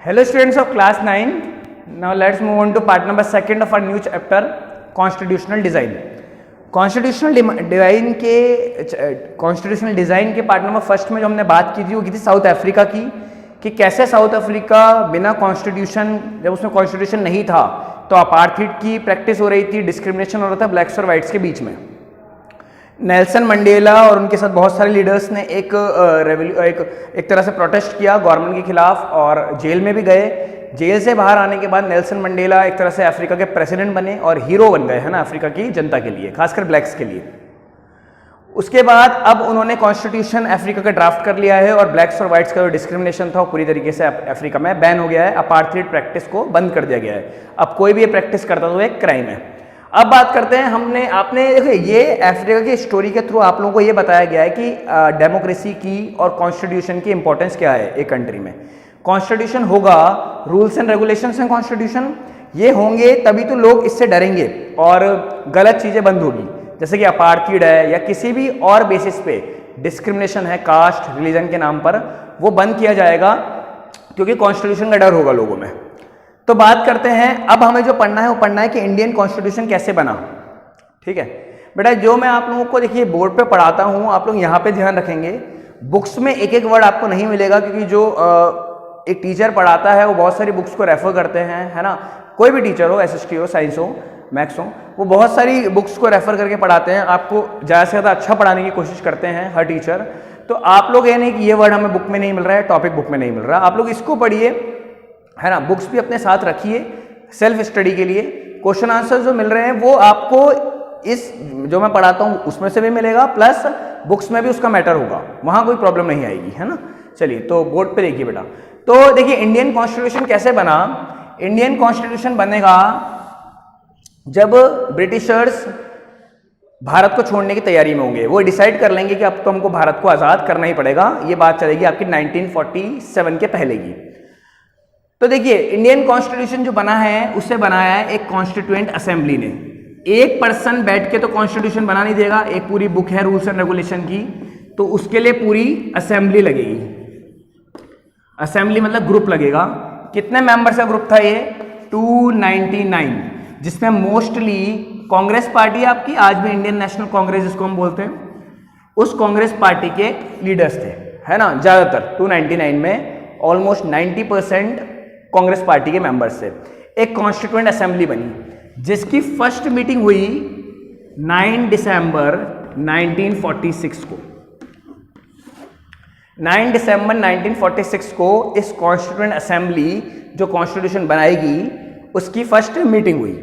Hello students of class 9. Now let's move on to part number 2 of our new chapter Constitutional Design. Constitutional design के part number first में जो हमने बात की थी वो की थी साउथ अफ्रीका की, कि कैसे साउथ अफ्रीका बिना कॉन्स्टिट्यूशन, जब उसमें कॉन्स्टिट्यूशन नहीं था तो अपार्थाइड की प्रैक्टिस हो रही थी, डिस्क्रिमिनेशन हो रहा था ब्लैक्स और वाइट्स के बीच में। नेल्सन मंडेला और उनके साथ बहुत सारे लीडर्स ने एक तरह से प्रोटेस्ट किया गवर्नमेंट के खिलाफ और जेल में भी गए। जेल से बाहर आने के बाद नेल्सन मंडेला एक तरह से अफ्रीका के प्रेसिडेंट बने और हीरो बन गए, है ना, अफ्रीका की जनता के लिए, खासकर ब्लैक्स के लिए। उसके बाद अब उन्होंने कॉन्स्टिट्यूशन अफ्रीका का ड्राफ्ट कर लिया है और ब्लैक्स और वाइट्स का जो डिस्क्रिमिनेशन था वो पूरी तरीके से अफ्रीका में बैन हो गया है। अपार्थाइड प्रैक्टिस को बंद कर दिया गया है। अब कोई भी ये प्रैक्टिस करता तो एक क्राइम है। अब बात करते हैं, आपने देखो ये अफ्रीका की स्टोरी के थ्रू आप लोगों को ये बताया गया है कि डेमोक्रेसी की और कॉन्स्टिट्यूशन की इंपॉर्टेंस क्या है एक कंट्री में। कॉन्स्टिट्यूशन होगा, रूल्स एंड रेगुलेशंस हैं कॉन्स्टिट्यूशन, ये होंगे तभी तो लोग इससे डरेंगे और गलत चीज़ें बंद होगी, जैसे कि अपार्थाइड है या किसी भी और बेसिस पे डिस्क्रिमिनेशन है कास्ट रिलीजन के नाम पर, वो बंद किया जाएगा क्योंकि कॉन्स्टिट्यूशन का डर होगा लोगों में। तो बात करते हैं, अब हमें जो पढ़ना है वो पढ़ना है कि इंडियन कॉन्स्टिट्यूशन कैसे बना। ठीक है बेटा, जो मैं आप लोगों को देखिए बोर्ड पे पढ़ाता हूँ, आप लोग यहाँ पे ध्यान रखेंगे। बुक्स में एक एक वर्ड आपको नहीं मिलेगा क्योंकि जो एक टीचर पढ़ाता है वो बहुत सारी बुक्स को रेफर करते हैं, है ना। कोई भी टीचर हो, एसएसटी हो, साइंस हो, मैथ्स हो, वो बहुत सारी बुक्स को रेफर करके पढ़ाते हैं, आपको ज़्यादा से ज़्यादा अच्छा पढ़ाने की कोशिश करते हैं हर टीचर। तो आप लोग ये नहीं कि ये वर्ड हमें बुक में नहीं मिल रहा है, टॉपिक बुक में नहीं मिल रहा, आप लोग इसको पढ़िए, है ना। बुक्स भी अपने साथ रखिए सेल्फ स्टडी के लिए। क्वेश्चन आंसर जो मिल रहे हैं वो आपको इस जो मैं पढ़ाता हूँ उसमें से भी मिलेगा, प्लस बुक्स में भी उसका मैटर होगा, वहाँ कोई प्रॉब्लम नहीं आएगी, है ना। चलिए तो बोर्ड पे देखिए बेटा। तो देखिए इंडियन कॉन्स्टिट्यूशन कैसे बना। इंडियन कॉन्स्टिट्यूशन बनेगा जब ब्रिटिशर्स भारत को छोड़ने की तैयारी में होंगे। वो डिसाइड कर लेंगे कि अब तो हमको भारत को आज़ाद करना ही पड़ेगा। ये बात चलेगी आपकी 1947 के पहले की। तो देखिए इंडियन कॉन्स्टिट्यूशन जो बना है उसे बनाया है एक कॉन्स्टिट्यूएंट असेंबली ने। एक पर्सन बैठ के तो कॉन्स्टिट्यूशन बना नहीं देगा, एक पूरी बुक है रूल्स एंड रेगुलेशन की, तो उसके लिए पूरी असेंबली लगेगी। असेंबली मतलब ग्रुप लगेगा। कितने मेंबर्स का ग्रुप था ये? 299, जिसमें मोस्टली कांग्रेस पार्टी आपकी, आज भी इंडियन नेशनल कांग्रेस जिसको हम बोलते हैं, उस कांग्रेस पार्टी के लीडर्स थे, है ना। ज्यादातर 299 में ऑलमोस्ट 90% कांग्रेस पार्टी के मेंबर्स थे। एक कॉन्स्टिट्यूएंट असेंबली बनी जिसकी फर्स्ट मीटिंग हुई 9 दिसंबर 1946 को। 9 दिसंबर 1946 को इस कॉन्स्टिट्यूएंट असेंबली जो कॉन्स्टिट्यूशन बनाएगी उसकी फर्स्ट मीटिंग हुई।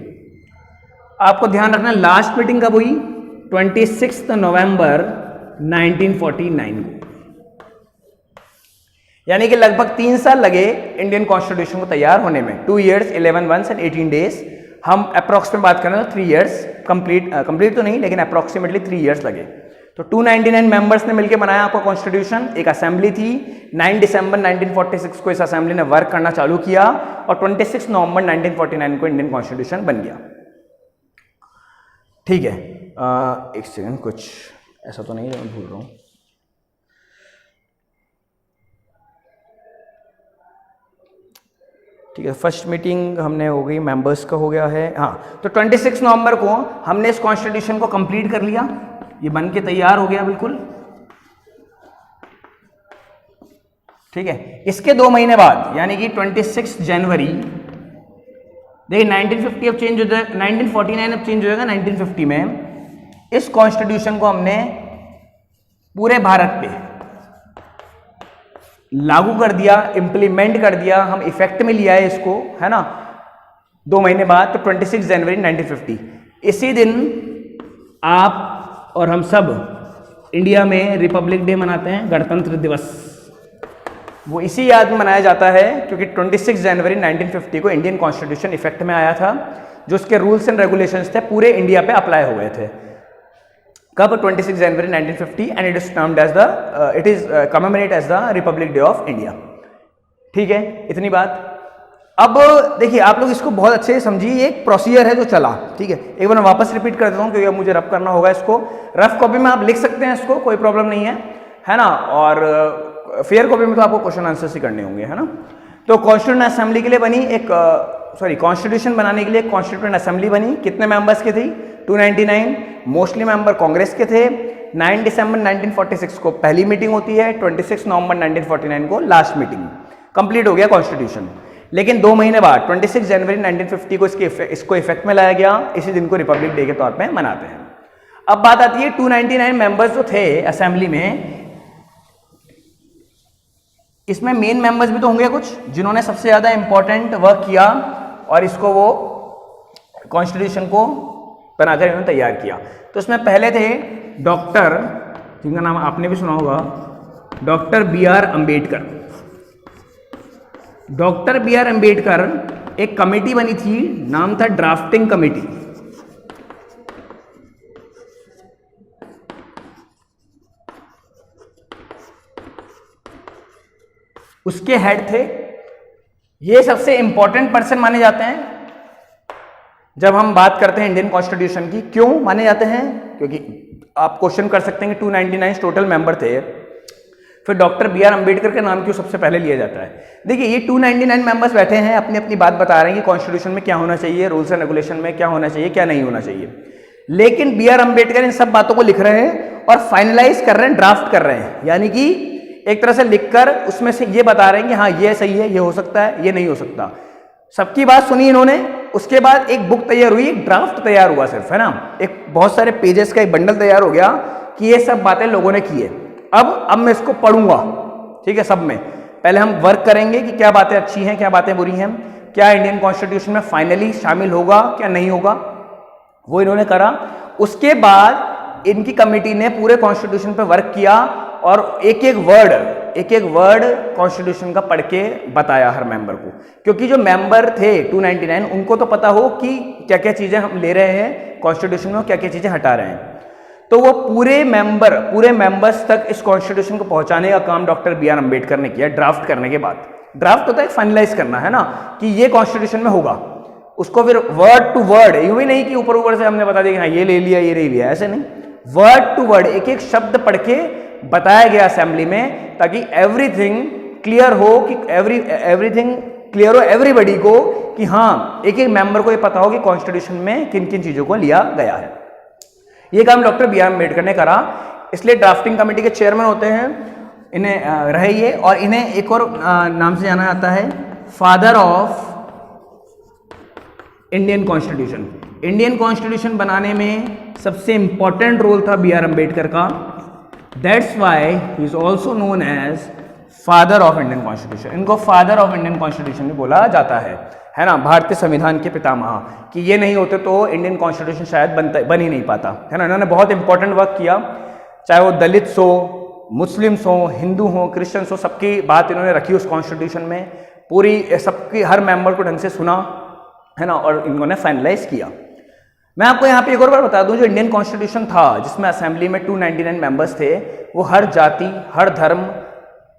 आपको ध्यान रखना लास्ट मीटिंग कब हुई? 26 नवंबर 1949 को। यानी कि लगभग 3 साल लगे इंडियन कॉन्स्टिट्यूशन को तैयार होने में। 2 years 11 months and 18 days। हम अप्रॉक्स में बात करें तो 3 years, कंप्लीट तो नहीं लेकिन अप्रॉक्सीमेटली 3 years लगे। तो 299 मेंबर्स ने मिलकर बनाया आपका कॉन्स्टिट्यूशन। एक असेंबली थी। 9 दिसंबर 1946 को इस असेंबली ने वर्क करना चालू किया और 26 नवंबर 1949 को इंडियन कॉन्स्टिट्यूशन बन गया। ठीक है, एक सेकंड, कुछ ऐसा तो नहीं है मैं भूल रहा हूँ। ठीक है, फर्स्ट मीटिंग हमने हो गई, मेंबर्स का हो गया है। हाँ, तो 26 नवंबर को हमने इस कॉन्स्टिट्यूशन को कंप्लीट कर लिया, ये बन के तैयार हो गया बिल्कुल। ठीक है, इसके 2 महीने बाद यानी कि 26 जनवरी, देखिए 1950 अब चेंज हो जाएगा, 1949 अब चेंज हो जाएगा 1950 में। इस कॉन्स्टिट्यूशन को हमने पूरे भारत पे लागू कर दिया, इंप्लीमेंट कर दिया, हम इफेक्ट में लिया है इसको, है ना। 2 महीने बाद, तो 26 जनवरी 1950, इसी दिन आप और हम सब इंडिया में रिपब्लिक डे मनाते हैं, गणतंत्र दिवस। वो इसी याद में मनाया जाता है क्योंकि 26 जनवरी 1950 को इंडियन कॉन्स्टिट्यूशन इफेक्ट में आया था, जो उसके रूल्स एंड रेगुलेशंस थे पूरे इंडिया पे अप्लाई हुए थे। कब? 26 जनवरी 1950 and it is termed as the it is commemorate as the republic day of India. ठीक है, इतनी बात। अब देखिए आप लोग इसको बहुत अच्छे से समझिए, ये एक प्रोसीजर है जो चला। ठीक है, एक बार मैं वापस रिपीट कर देता हूँ क्योंकि अब मुझे रफ करना होगा इसको। रफ कॉपी में आप लिख सकते हैं इसको, कोई प्रॉब्लम नहीं है, है ना। और फेयर कॉपी में तो आपको क्वेश्चन आंसर ही करने होंगे, है ना। तो कॉन्स्टिट्यूएंट असेंबली के लिए बनी एक कॉन्स्टिट्यूशन बनाने के लिए एक कॉन्स्टिट्यूएंट असेंबली बनी। कितने मेंबर्स की थी? 299। मोस्टली मेंबर कांग्रेस के थे। 9 दिसंबर 1946 को पहली मीटिंग होती है, 26 नवंबर 1949 को लास्ट मीटिंग। कंप्लीट हो गया कॉन्स्टिट्यूशन। लेकिन 2 महीने बाद 26 जनवरी 1950 को इसको इफेक्ट में लाया गया। इसी दिन को रिपब्लिक डे के तौर पे मनाते हैं। अब बात आती है 299 मेंबर्स जो थे असेंबली में, इसमें मेन मेंबर्स भी तो होंगे कुछ जिन्होंने सबसे ज्यादा इंपॉर्टेंट वर्क किया और इसको वो कॉन्स्टिट्यूशन को बनाकर इन्होंने तैयार किया। तो इसमें पहले थे डॉक्टर, जिनका नाम आपने भी सुना होगा, doctor B.R. Ambedkar. Doctor B.R. Ambedkar, एक कमेटी बनी थी, नाम था ड्राफ्टिंग कमेटी। उसके हेड थे, ये सबसे इंपॉर्टेंट पर्सन माने जाते हैं जब हम बात करते हैं इंडियन कॉन्स्टिट्यूशन की। क्यों माने जाते हैं? क्योंकि आप क्वेश्चन कर सकते हैं कि 299 टोटल मेंबर थे, फिर डॉक्टर B.R. अम्बेडकर के नाम क्यों सबसे पहले लिया जाता है? देखिए, ये 299 मेंबर्स बैठे हैं, अपनी अपनी बात बता रहे हैं कि कॉन्स्टिट्यूशन में क्या होना चाहिए, रूल्स एंड रेगुलेशन में क्या होना चाहिए, क्या नहीं होना चाहिए। लेकिन B.R. अम्बेडकर इन सब बातों को लिख रहे हैं और फाइनलाइज कर रहे हैं, ड्राफ्ट कर रहे हैं, यानी कि एक तरह से लिखकर उसमें से ये बता रहे हैं कि हाँ ये सही है, ये हो सकता है, ये नहीं हो सकता। सबकी बात सुनी इन्होंने, उसके बाद एक बुक तैयार हुई, एक ड्राफ्ट तैयार हुआ सिर्फ, है ना, एक बहुत सारे पेजेस का एक बंडल तैयार हो गया कि ये सब बातें लोगों ने की है। अब मैं इसको पढ़ूंगा, ठीक है, सब में पहले हम वर्क करेंगे कि क्या बातें अच्छी हैं, क्या बातें बुरी हैं, क्या इंडियन कॉन्स्टिट्यूशन में फाइनली शामिल होगा, क्या नहीं होगा, वो इन्होंने करा। उसके बाद इनकी कमेटी ने पूरे कॉन्स्टिट्यूशन पे वर्क किया और एक एक वर्ड कॉन्स्टिट्यूशन का पढ़ के बताया हर मेंबर को, क्योंकि जो मेंबर थे 299 उनको तो पता हो कि क्या क्या चीजें हम ले रहे हैं कॉन्स्टिट्यूशन में, क्या क्या चीजें हटा रहे हैं। तो वो पूरे मेंबर्स तक इस कॉन्स्टिट्यूशन को पहुंचाने का काम डॉक्टर B.R. अम्बेडकर ने किया। ड्राफ्ट करने के बाद, ड्राफ्ट होता है फाइनलाइज करना, है ना, कि ये कॉन्स्टिट्यूशन में होगा, उसको फिर वर्ड टू वर्ड, यूं भी नहीं कि ऊपर से हमने बता दिया कि हाँ ये ले लिया, ये ले लिया, ऐसे नहीं, वर्ड टू वर्ड एक एक शब्द पढ़ के बताया गया असेंबली में, ताकि एवरीथिंग क्लियर हो, कि एवरीथिंग क्लियर हो एवरीबडी को, कि हाँ एक एक मेंबर को ये पता हो कि कॉन्स्टिट्यूशन में किन किन चीजों को लिया गया है। ये काम डॉक्टर B.R. अम्बेडकर ने करा, इसलिए ड्राफ्टिंग कमेटी के चेयरमैन होते हैं इन्हें रहे ये, और इन्हें एक और नाम से जाना जाता है, father of Indian constitution. Indian constitution बनाने में सबसे इंपॉर्टेंट रोल था B.R. अम्बेडकर का। That's why he is also known as father of Indian constitution. इनको फादर ऑफ इंडियन कॉन्स्टिट्यूशन भी बोला जाता है ना, भारतीय संविधान के पितामह, कि ये नहीं होते तो इंडियन कॉन्स्टिट्यूशन शायद बन ही नहीं पाता, है ना। इन्होंने बहुत इंपॉर्टेंट वर्क किया, चाहे वो दलित्स हो, मुस्लिम्स हो, हिंदू हो, क्रिश्चियंस हो, सबकी बात इन्होंने रखी उस कॉन्स्टिट्यूशन में, पूरी सबकी हर मेंबर को ढंग से सुना, है ना, और इन्होंने फाइनलाइज किया। मैं आपको यहाँ पे एक और बार बता दूं, जो इंडियन कॉन्स्टिट्यूशन था जिसमें असेंबली में 299 मेंबर्स थे, वो हर जाति, हर धर्म,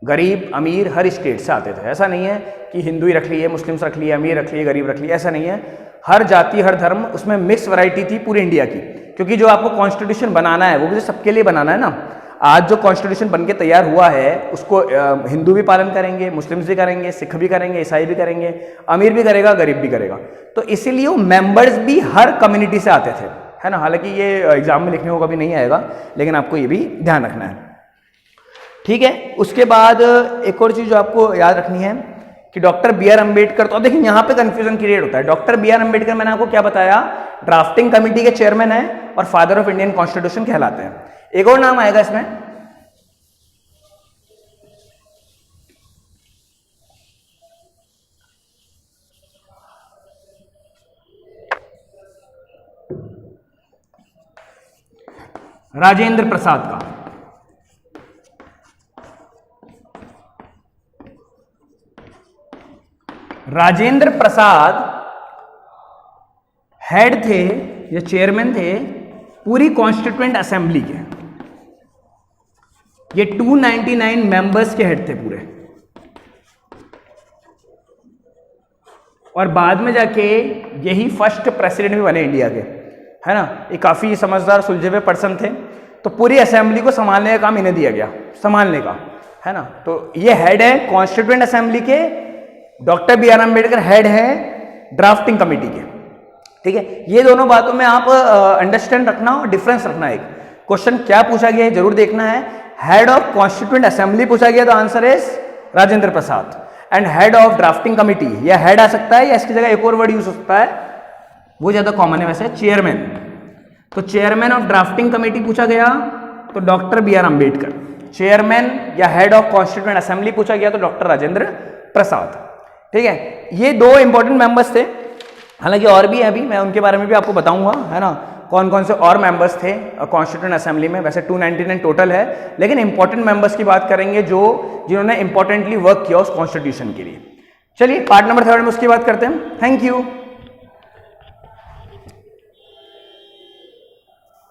गरीब अमीर, हर स्टेट से आते थे। ऐसा नहीं है कि हिंदू ही रख लिए, मुस्लिम्स रख लिए, अमीर रख लिए, गरीब रख लिए, ऐसा नहीं है। हर जाति, हर धर्म, उसमें मिक्स वैरायटी थी पूरी इंडिया की, क्योंकि जो आपको कॉन्स्टिट्यूशन बनाना है वो भी सबके लिए बनाना है ना। आज जो कॉन्स्टिट्यूशन बनके तैयार हुआ है उसको हिंदू भी पालन करेंगे, मुस्लिम्स भी करेंगे, सिख भी करेंगे, ईसाई भी करेंगे, अमीर भी करेगा, गरीब भी करेगा। तो इसीलिए वो मेंबर्स भी हर कम्युनिटी से आते थे, है ना। हालांकि ये एग्जाम में लिखने को कभी नहीं आएगा, लेकिन आपको ये भी ध्यान रखना है, ठीक है। उसके बाद एक और चीज जो आपको याद रखनी है कि डॉक्टर B.R. अम्बेडकर, तो देखिए यहाँ पे कंफ्यूजन क्रिएट होता है। Doctor B.R. अम्बेडकर मैंने आपको क्या बताया, ड्राफ्टिंग कमेटी के चेयरमैन है और फादर ऑफ इंडियन कॉन्स्टिट्यूशन कहलाते हैं। एक और नाम आएगा इसमें, राजेंद्र प्रसाद का। राजेंद्र प्रसाद हेड थे या चेयरमैन थे पूरी कॉन्स्टिट्यूएंट असेंबली के। ये 299 मेंबर्स के हेड थे पूरे, और बाद में जाके यही फर्स्ट प्रेसिडेंट भी बने इंडिया के, है ना। ये काफी समझदार सुलझे हुए पर्सन थे, तो पूरी असेंबली को संभालने का काम इन्हें दिया गया, संभालने का, है ना। तो ये हेड है कॉन्स्टिट्यूएंट असेंबली के doctor B R Ambedkar head है ड्राफ्टिंग कमेटी के, ठीक है। ये दोनों बातों में आप अंडरस्टैंड रखना और डिफरेंस रखना। एक क्वेश्चन क्या पूछा गया है जरूर देखना है। हेड ऑफ कॉन्स्टिट्यूएंट असेंबली पूछा गया तो answer is Rajendra Prasad. And head of drafting committee, या हेड आ सकता है या इसकी जगह एक और वर्ड यूज हो सकता है, वो ज्यादा कॉमन है वैसे, चेयरमैन। तो चेयरमैन ऑफ ड्राफ्टिंग कमेटी पूछा गया तो doctor B R Ambedkar. Chairman या हेड ऑफ कॉन्स्टिट्यूएंट असेंबली पूछा गया तो डॉक्टर राजेंद्र प्रसाद, ठीक है। ये दो इंपॉर्टेंट मेंबर्स थे, हालांकि और भी हैं, अभी मैं उनके बारे में भी आपको बताऊंगा, है ना, कौन कौन से और मेंबर्स थे कॉन्स्टिट्यूएंट असेंबली में। वैसे 299 टोटल है, लेकिन इंपॉर्टेंट मेंबर्स की बात करेंगे जो जिन्होंने इंपॉर्टेंटली वर्क किया उस कॉन्स्टिट्यूशन के लिए। चलिए पार्ट नंबर 3 में उसकी बात करते हैं। Thank you.